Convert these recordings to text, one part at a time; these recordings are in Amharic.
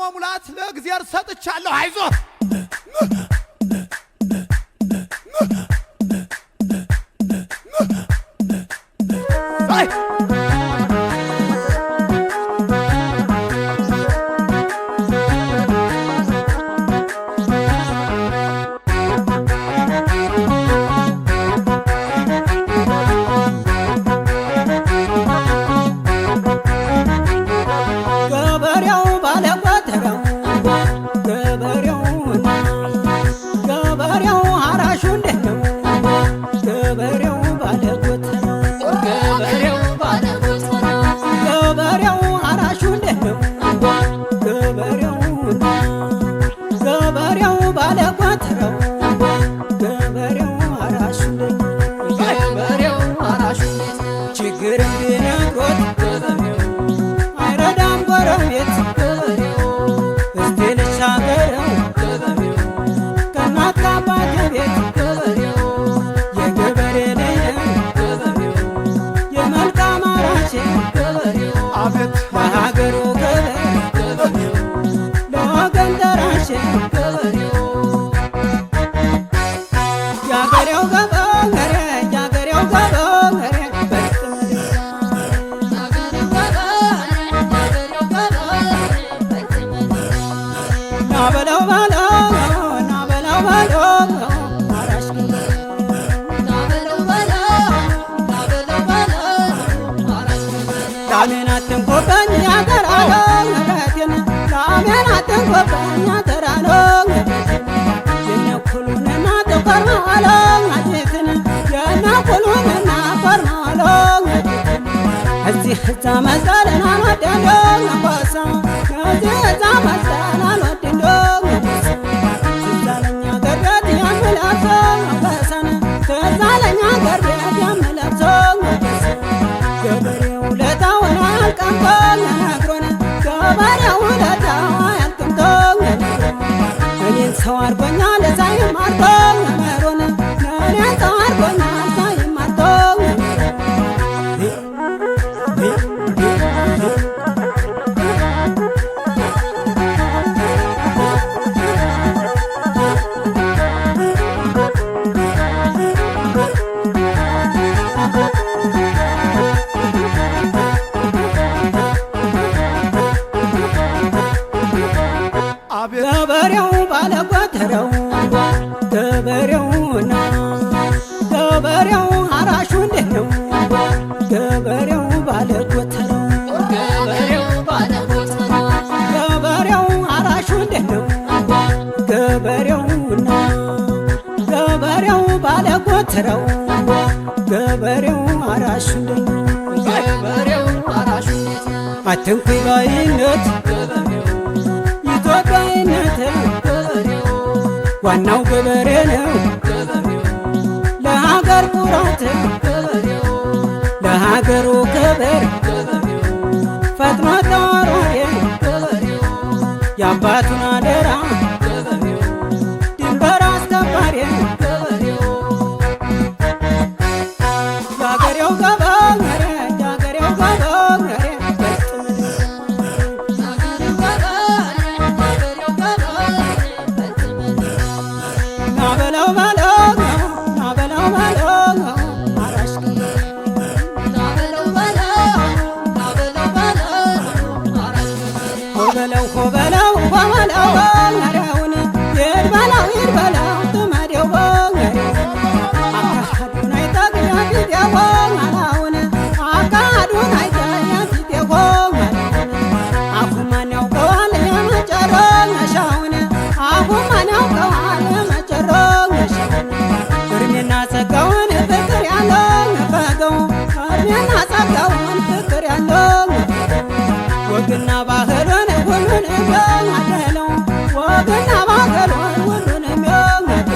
ለመሙላት ለእግዚአብሔር ሰጥቻለሁ አይዞህ ገበሬው አራሽ አትንኩኝ ባይነት ኢትዮጵያዊነት ዋናው ገበሬ ነው ለሀገር ኩራት ለሀገሩ ክብር ፈጥኖ ተወርዋሪ የአባቱን አደራ ድንበር አስከባሪ የአገሬው ገበሬ የአገሬው ገበሬ ናበለው በለው ናበለው በለው አራሽ ሆበለው ሆበለው ሆበለው ነሬውን ይድበለው ይድበለው ትመዴው አካዱን አይተግያ ፊቴው አላውን አካዱን አይተግያ ፊቴው አፉማን ያውቀዋል የመጨረሻውን አፉማን ያውቀዋል የመጨረሻውን እድሜና ጸጋውን ፍቅር ያለው ፈገው እድሜና ጸጋውን ፍቅር ያለው ወግና ባህሉን ሁሉንም ያደለው ወግና ባህሉን ሁሉንም ያደለው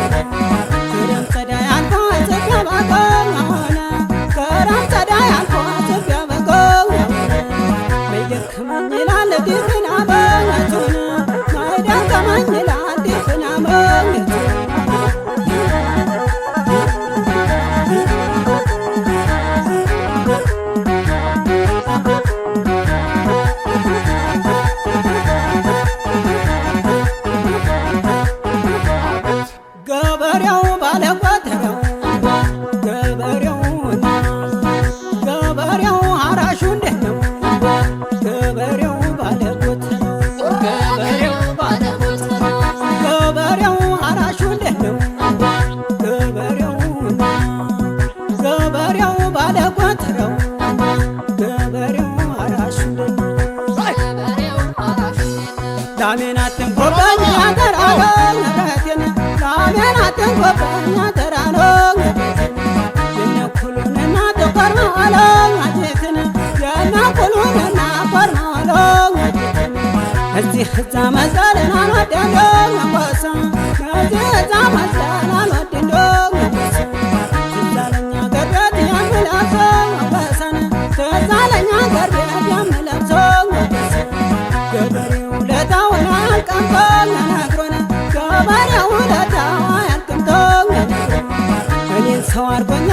ተንቆበኛ ተራሮኝ የነኩሉንና ተቆርማዋለኝ አጅትን የነኩሉንና ቆርማዋለኝ እዚህ እዛ መሰልን አልወደንዶኝ አንበሳ እዚህ እዛ መሰል አልወደንዶኝ አንበሳ ትዛለኛ ገርቤት የምለብሰው አንበሳን ትዛለኛ ገርቤት የምለብሰው አንበሳ ገበሬው ውለታውን አያልቅምቶኝ ነግሮን ገበሬው ውለታው አያልቅምቶኝ እኔን ሰው አድርጎኛ